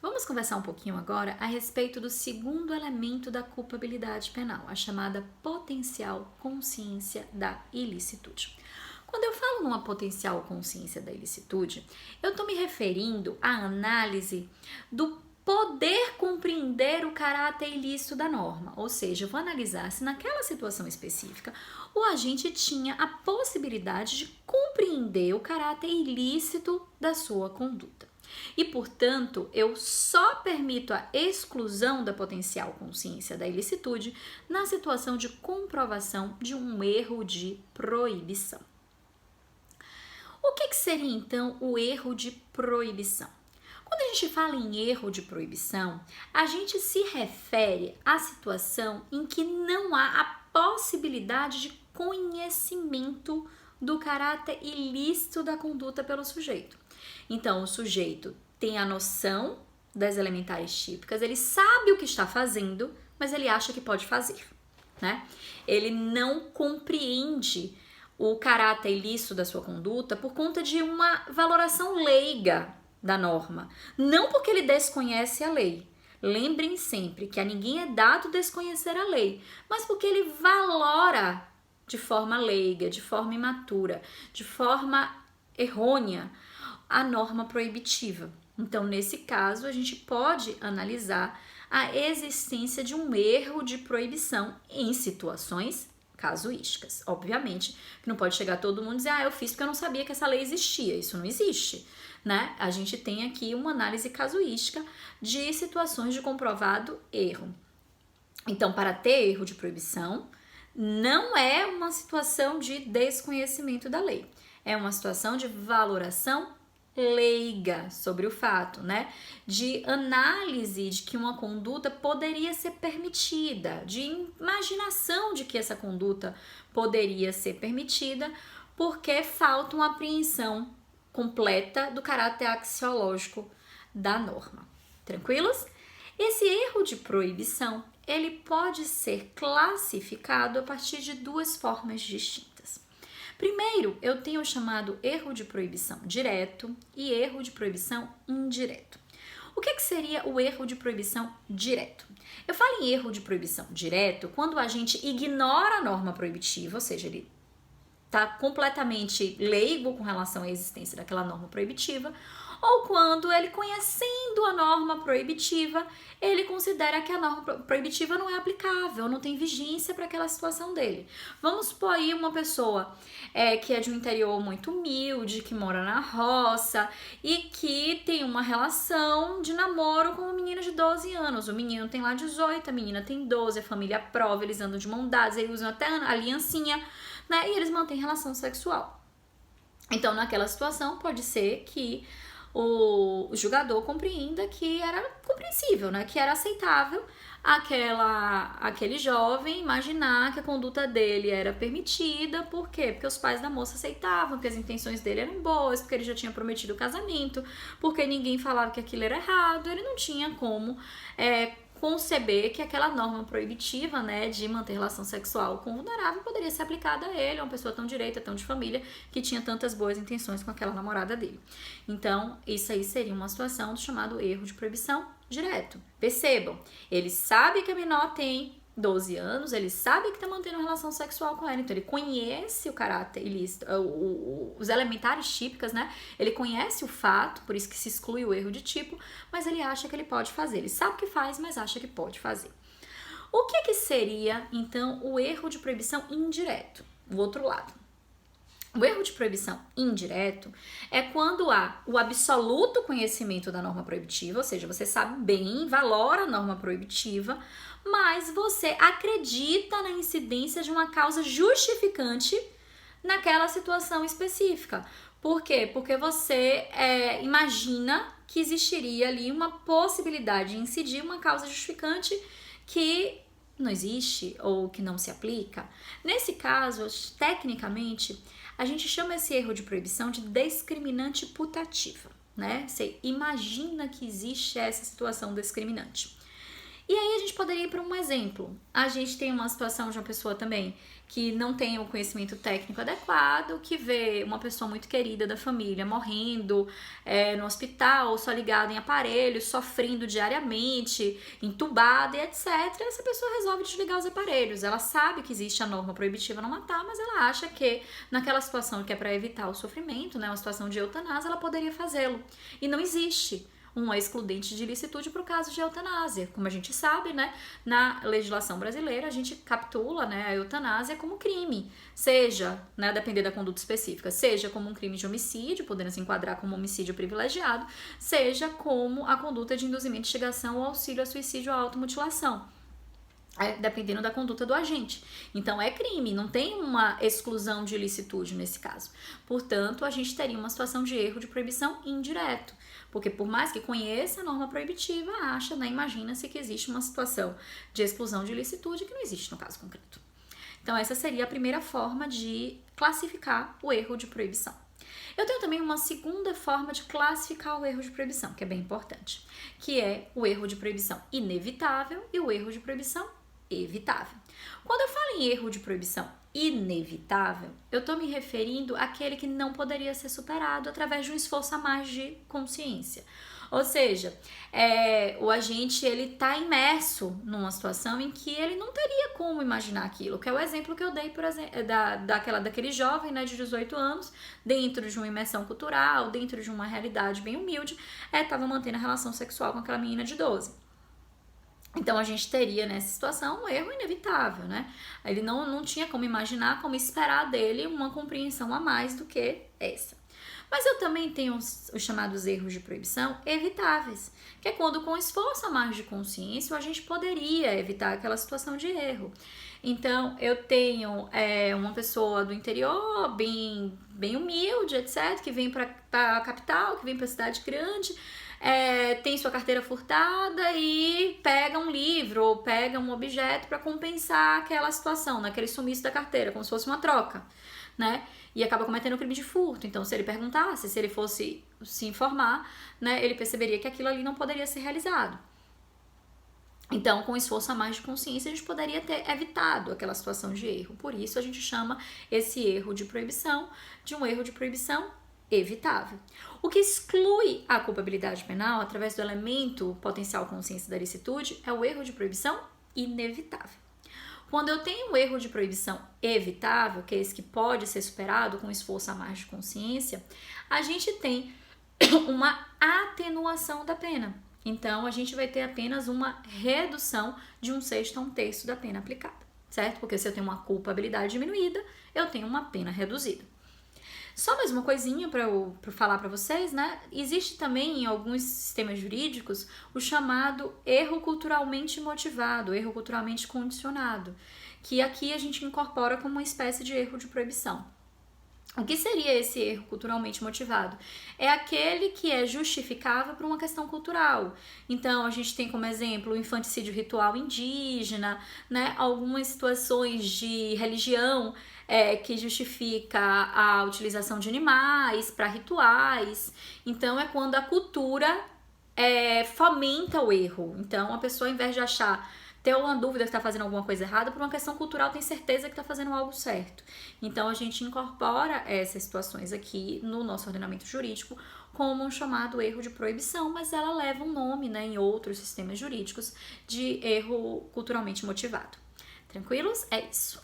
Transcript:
Vamos conversar um pouquinho agora a respeito do segundo elemento da culpabilidade penal, a chamada potencial consciência da ilicitude. Quando eu falo numa potencial consciência da ilicitude, eu estou me referindo à análise do poder compreender o caráter ilícito da norma, ou seja, eu vou analisar se naquela situação específica o agente tinha a possibilidade de compreender o caráter ilícito da sua conduta. E, portanto, eu só permito a exclusão da potencial consciência da ilicitude na situação de comprovação de um erro de proibição. O que seria, então, o erro de proibição? Quando a gente fala em erro de proibição, a gente se refere à situação em que não há a possibilidade de conhecimento do caráter ilícito da conduta pelo sujeito. Então, o sujeito tem a noção das elementares típicas, ele sabe o que está fazendo, mas ele acha que pode fazer, né? Ele não compreende o caráter ilícito da sua conduta por conta de uma valoração leiga da norma, não porque ele desconhece a lei. Lembrem sempre que a ninguém é dado desconhecer a lei, mas porque ele valora de forma leiga, de forma imatura, de forma errônea a norma proibitiva. Então, nesse caso, a gente pode analisar a existência de um erro de proibição em situações casuísticas. Obviamente, que não pode chegar todo mundo e dizer, eu fiz porque eu não sabia que essa lei existia. Isso não existe, né? A gente tem aqui uma análise casuística de situações de comprovado erro. Então, para ter erro de proibição, não é uma situação de desconhecimento da lei. É uma situação de valoração leiga sobre o fato, né? De análise de que uma conduta poderia ser permitida, de imaginação de que essa conduta poderia ser permitida, porque falta uma apreensão completa do caráter axiológico da norma. Tranquilos? Esse erro de proibição, ele pode ser classificado a partir de duas formas distintas. Primeiro, eu tenho o chamado erro de proibição direto e erro de proibição indireto. O que seria o erro de proibição direto? Eu falo em erro de proibição direto quando a gente ignora a norma proibitiva, ou seja, ele está completamente leigo com relação à existência daquela norma proibitiva, ou quando ele, conhecendo a norma proibitiva, ele considera que a norma proibitiva não é aplicável, não tem vigência para aquela situação dele. Vamos supor aí uma pessoa que é de um interior muito humilde, que mora na roça e que tem uma relação de namoro com um menino de 12 anos. O menino tem lá 18, a menina tem 12, a família aprova, eles andam de mão dadas, eles usam até a aliancinha, né? E eles mantêm relação sexual. Então, naquela situação, pode ser que o julgador compreenda que era compreensível, né? Que era aceitável aquele jovem imaginar que a conduta dele era permitida. Por quê? Porque os pais da moça aceitavam, porque as intenções dele eram boas, porque ele já tinha prometido o casamento, porque ninguém falava que aquilo era errado, ele não tinha como conceber que aquela norma proibitiva, né, de manter relação sexual com vulnerável poderia ser aplicada a ele, uma pessoa tão direita, tão de família, que tinha tantas boas intenções com aquela namorada dele. Então, isso aí seria uma situação do chamado erro de proibição direto. Percebam, ele sabe que a menor tem 12 anos, ele sabe que está mantendo relação sexual com ela, então ele conhece o caráter ilícito, os elementares típicas, né? Ele conhece o fato, por isso que se exclui o erro de tipo, mas ele acha que ele pode fazer. Ele sabe que faz, mas acha que pode fazer. O que seria, então, o erro de proibição indireto? O outro lado. O erro de proibição indireto é quando há o absoluto conhecimento da norma proibitiva, ou seja, você sabe bem, valora a norma proibitiva, mas você acredita na incidência de uma causa justificante naquela situação específica. Por quê? Porque você imagina que existiria ali uma possibilidade de incidir uma causa justificante que não existe ou que não se aplica. Nesse caso, tecnicamente, a gente chama esse erro de proibição de discriminante putativa, né? Você imagina que existe essa situação discriminante. E aí a gente poderia ir para um exemplo. A gente tem uma situação de uma pessoa também que não tem o conhecimento técnico adequado, que vê uma pessoa muito querida da família morrendo no hospital, só ligada em aparelhos, sofrendo diariamente, entubada e etc. E essa pessoa resolve desligar os aparelhos. Ela sabe que existe a norma proibitiva não matar, mas ela acha que naquela situação que é para evitar o sofrimento, né, uma situação de eutanásia, ela poderia fazê-lo. E não existe uma excludente de ilicitude para o caso de eutanásia. Como a gente sabe, né, na legislação brasileira, a gente capitula, né, a eutanásia como crime, seja, né, a depender da conduta específica, seja como um crime de homicídio, podendo se enquadrar como homicídio privilegiado, seja como a conduta de induzimento, instigação ou auxílio a suicídio ou automutilação. Dependendo da conduta do agente. Então é crime, não tem uma exclusão de ilicitude nesse caso. Portanto, a gente teria uma situação de erro de proibição indireto. Porque por mais que conheça a norma proibitiva, acha, né, imagina-se que existe uma situação de exclusão de ilicitude que não existe no caso concreto. Então essa seria a primeira forma de classificar o erro de proibição. Eu tenho também uma segunda forma de classificar o erro de proibição, que é bem importante, que é o erro de proibição inevitável e o erro de proibição evitável. Quando eu falo em erro de proibição inevitável, eu estou me referindo àquele que não poderia ser superado através de um esforço a mais de consciência. Ou seja, o agente ele está imerso numa situação em que ele não teria como imaginar aquilo, que é o exemplo que eu dei, por exemplo, daquele jovem, né, de 18 anos, dentro de uma imersão cultural, dentro de uma realidade bem humilde, estava mantendo a relação sexual com aquela menina de 12. Então a gente teria nessa situação um erro inevitável, né? Ele não tinha como imaginar, como esperar dele uma compreensão a mais do que essa. Mas eu também tenho os chamados erros de proibição evitáveis, que é quando com esforço a mais de consciência a gente poderia evitar aquela situação de erro. Então eu tenho uma pessoa do interior, bem humilde, etc., que vem para a capital, que vem para a cidade grande, tem sua carteira furtada e pega um livro ou pega um objeto para compensar aquela situação, naquele sumiço da carteira, como se fosse uma troca, né? E acaba cometendo um crime de furto. Então, se ele perguntasse, se ele fosse se informar, né, ele perceberia que aquilo ali não poderia ser realizado. Então, com esforço a mais de consciência, a gente poderia ter evitado aquela situação de erro. Por isso, a gente chama esse erro de proibição de um erro de proibição evitável. O que exclui a culpabilidade penal através do elemento potencial consciência da ilicitude é o erro de proibição inevitável. Quando eu tenho um erro de proibição evitável, que é esse que pode ser superado com esforço a mais de consciência, a gente tem uma atenuação da pena. Então, a gente vai ter apenas uma redução de 1/6 a 1/3 da pena aplicada, certo? Porque se eu tenho uma culpabilidade diminuída, eu tenho uma pena reduzida. Só mais uma coisinha para eu falar para vocês, né? Existe também em alguns sistemas jurídicos o chamado erro culturalmente motivado, erro culturalmente condicionado, que aqui a gente incorpora como uma espécie de erro de proibição. O que seria esse erro culturalmente motivado? É aquele que é justificável por uma questão cultural. Então, a gente tem como exemplo o infanticídio ritual indígena, né? Algumas situações de religião que justifica a utilização de animais para rituais. Então, é quando a cultura fomenta o erro. Então, a pessoa, ao invés de ter uma dúvida que está fazendo alguma coisa errada, por uma questão cultural tem certeza que está fazendo algo certo. Então a gente incorpora essas situações aqui no nosso ordenamento jurídico como um chamado erro de proibição, mas ela leva um nome, né, em outros sistemas jurídicos de erro culturalmente motivado. Tranquilos? É isso.